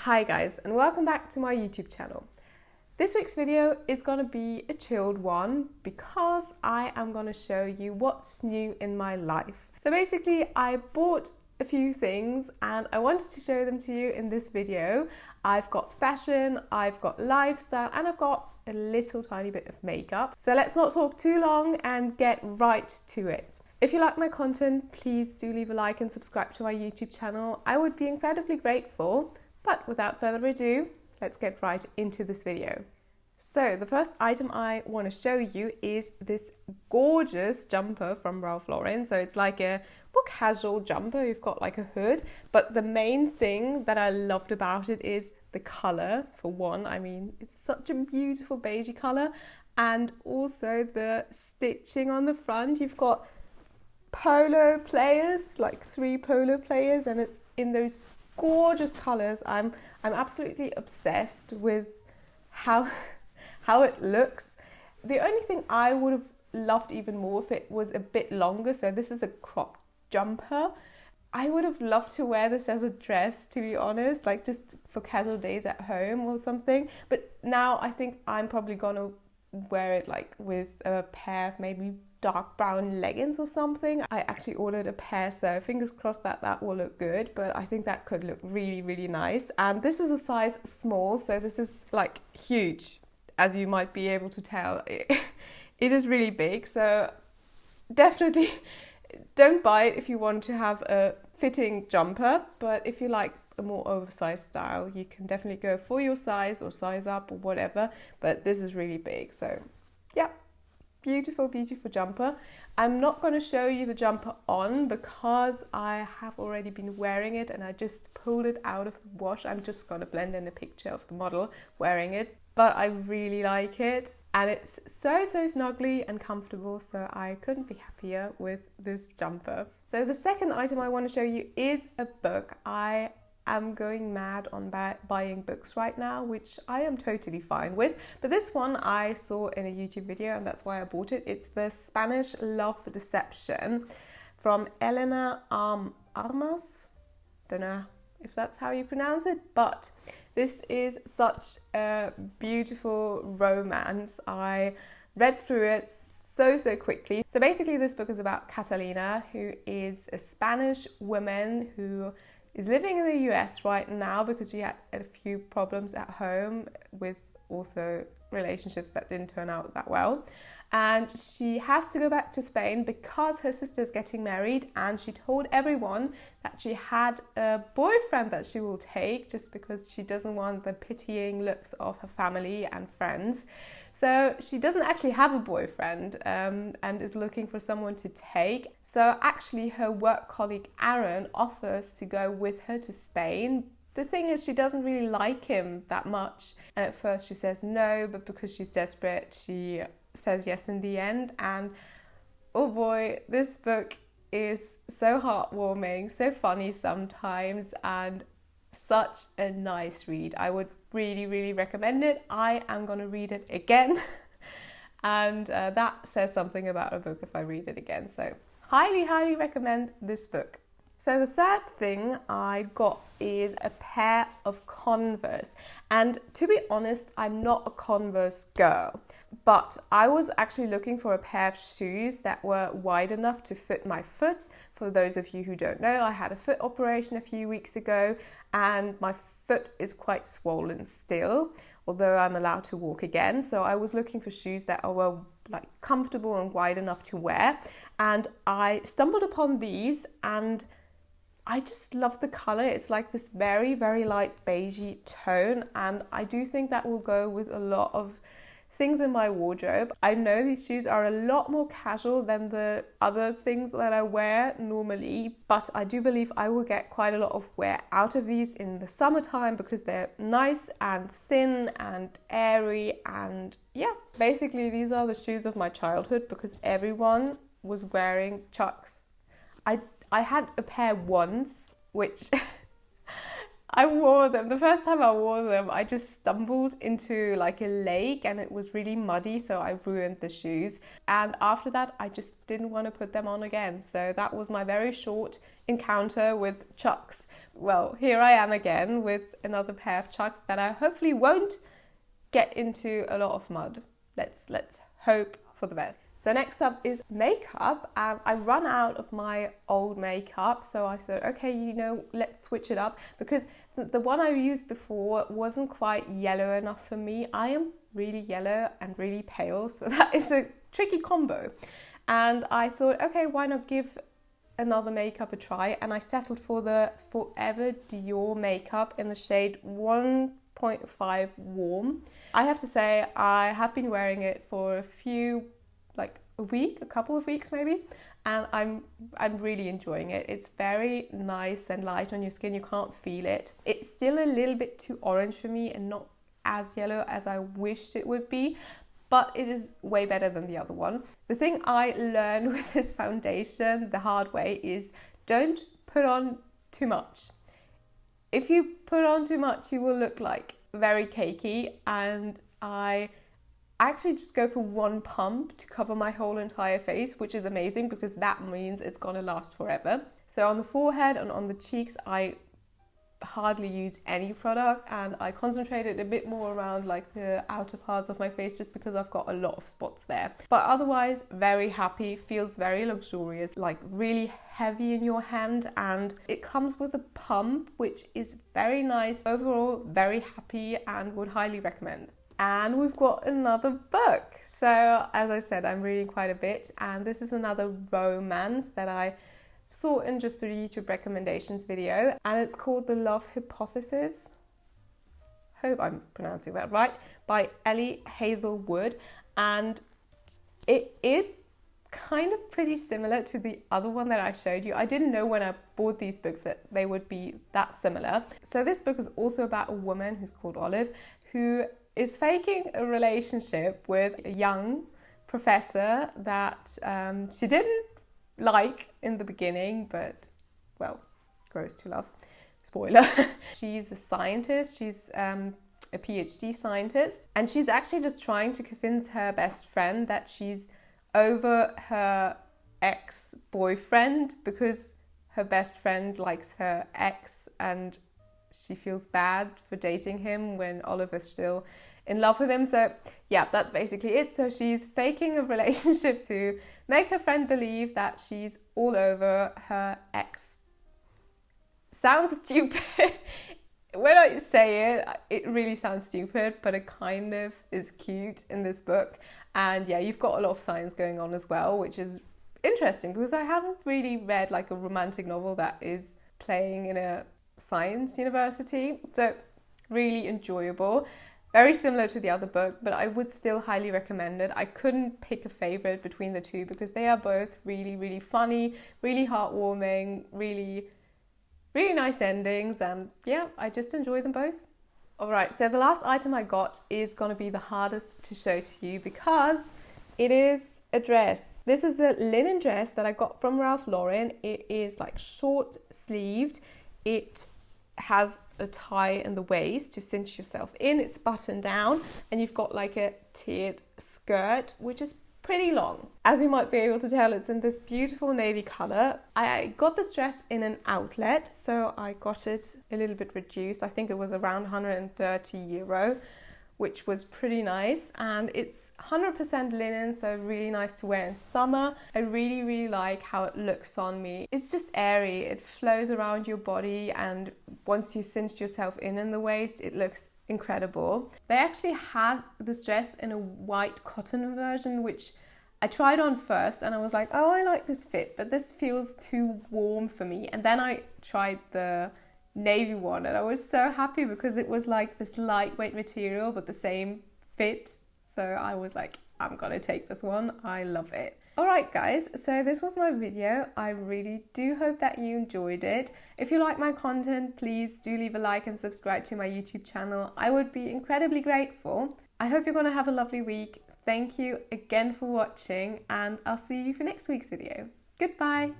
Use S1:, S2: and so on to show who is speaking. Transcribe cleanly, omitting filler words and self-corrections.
S1: Hi guys, and welcome back to my YouTube channel. This week's video is going to be a chilled one because I am going to show you what's new in my life. So basically I bought a few things and I wanted to show them to you in this video. I've got fashion, I've got lifestyle, and I've got a little tiny bit of makeup. So let's not talk too long and get right to it. If you like my content, please do leave a like and subscribe to my YouTube channel. I would be incredibly grateful. But without further ado, let's get right into this video. So the first item I want to show you is this gorgeous jumper from Ralph Lauren. So it's like a more casual jumper. You've got like a hood, but the main thing that I loved about it is the color. For one, I mean, it's such a beautiful beigey color, and also the stitching on the front. You've got polo players, like 3 polo players, and it's in those gorgeous colors. I'm absolutely obsessed with how it looks. The only thing I would have loved even more if it was a bit longer. So this is a crop jumper. I would have loved to wear this as a dress, to be honest, like just for casual days at home or something. But now I think I'm probably gonna wear it like with a pair of maybe dark brown leggings or something. I actually ordered a pair, so fingers crossed that that will look good, but I think that could look really, really nice. And this is a size small, so this is like huge, as you might be able to tell. It is really big, so definitely don't buy it if you want to have a fitting jumper, but if you like a more oversized style, you can definitely go for your size or size up or whatever, but this is really big. So yeah, beautiful jumper. I'm not going to show you the jumper on because I have already been wearing it and I just pulled it out of the wash. I'm just going to blend in a picture of the model wearing it, but I really like it and it's so snuggly and comfortable, so I couldn't be happier with this jumper. So the second item I want to show you is a book. I am going mad on buying books right now, which I am totally fine with. But this one I saw in a YouTube video and that's why I bought it. It's the Spanish Love Deception from Elina Armas. Don't know if that's how you pronounce it, but this is such a beautiful romance. I read through it so quickly. So basically this book is about Catalina, who is a Spanish woman who is living in the US right now because she had a few problems at home with also relationships that didn't turn out that well. And she has to go back to Spain because her sister's getting married, and she told everyone that she had a boyfriend that she will take just because she doesn't want the pitying looks of her family and friends. So she doesn't actually have a boyfriend and is looking for someone to take. So actually her work colleague Aaron offers to go with her to Spain. The thing is, she doesn't really like him that much. And at first she says no, but because she's desperate, she says yes in the end. And oh boy, this book is so heartwarming, so funny sometimes, and such a nice read. I would really recommend it. I am going to read it again and that says something about a book if I read it again. So highly recommend this book. So the third thing I got is a pair of Converse, and to be honest, I'm not a Converse girl, but I was actually looking for a pair of shoes that were wide enough to fit my foot. For those of you who don't know, I had a foot operation a few weeks ago and my foot is quite swollen still, although I'm allowed to walk again. So I was looking for shoes that were like comfortable and wide enough to wear, and I stumbled upon these and I just love the color. It's like this very light beigey tone, and I do think that will go with a lot of things in my wardrobe. I know these shoes are a lot more casual than the other things that I wear normally, but I do believe I will get quite a lot of wear out of these in the summertime because they're nice and thin and airy, and yeah, basically these are the shoes of my childhood because everyone was wearing Chucks. I had a pair once, which I wore them. The first time I wore them, I just stumbled into like a lake and it was really muddy, so I ruined the shoes. And after that, I just didn't want to put them on again. So that was my very short encounter with Chucks. well, here I am again with another pair of chucks that I hopefully won't get into a lot of mud. Let's hope for the best. So next up is makeup, and I run out of my old makeup, so I thought, okay, you know, let's switch it up, because the one I used before wasn't quite yellow enough for me. I am really yellow and really pale, so that is a tricky combo. And I thought, okay, why not give another makeup a try? And I settled for the Forever Dior makeup in the shade 1.5 Warm. I have to say, I have been wearing it for a couple of weeks maybe, and I'm really enjoying it. It's very nice and light on your skin. You can't feel it. It's still a little bit too orange for me and not as yellow as I wished it would be, but it is way better than the other one. The thing I learned with this foundation the hard way is don't put on too much. If you put on too much, you will look like very cakey, and I actually just go for one pump to cover my whole entire face, which is amazing because that means it's gonna last forever. So on the forehead and on the cheeks, I hardly use any product, and I concentrated a bit more around like the outer parts of my face just because I've got a lot of spots there. But otherwise, very happy, feels very luxurious, like really heavy in your hand, and it comes with a pump, which is very nice. Overall, very happy and would highly recommend. And we've got another book. So as I said, I'm reading quite a bit, and this is another romance that I saw in just a YouTube recommendations video, and it's called The Love Hypothesis. Hope I'm pronouncing that right, by Ellie Hazelwood, and it is kind of pretty similar to the other one that I showed you. I didn't know when I bought these books that they would be that similar. So this book is also about a woman who's called Olive, who is faking a relationship with a young professor that she didn't like in the beginning, but, well, grows to love. Spoiler. She's a scientist. She's a PhD scientist, and she's actually just trying to convince her best friend that she's over her ex-boyfriend because her best friend likes her ex, and she feels bad for dating him when Oliver's still in love with him. So yeah, that's basically it. So she's faking a relationship to make her friend believe that she's all over her ex. Sounds stupid. When I say it, it really sounds stupid, but it kind of is cute in this book. And yeah, you've got a lot of science going on as well, which is interesting because I haven't really read like a romantic novel that is playing in a science university. So really enjoyable. Very similar to the other book, but I would still highly recommend it. I couldn't pick a favorite between the two because they are both really, really funny, really heartwarming, really, really nice endings, and yeah, I just enjoy them both. All right, so the last item I got is going to be the hardest to show to you because it is a dress. This is a linen dress that I got from Ralph Lauren. It is like short sleeved. It has a tie in the waist to cinch yourself in. It's buttoned down, and you've got like a tiered skirt, which is pretty long. As you might be able to tell, it's in this beautiful navy color. I got this dress in an outlet, so I got it a little bit reduced. I think it was around 130 euro, which was pretty nice, and it's 100% linen, so really nice to wear in summer. I really, really like how it looks on me. It's just airy, it flows around your body, and once you cinched yourself in the waist, it looks incredible. They actually had this dress in a white cotton version, which I tried on first, and I was like, oh, I like this fit, but this feels too warm for me. And then I tried the navy one, and I was so happy because it was like this lightweight material but the same fit. So I was like, I'm gonna take this one. I love it. Alright guys, so this was my video. I really do hope that you enjoyed it. If you like my content, please do leave a like and subscribe to my YouTube channel. I would be incredibly grateful. I hope you're gonna have a lovely week. Thank you again for watching, and I'll see you for next week's video. Goodbye.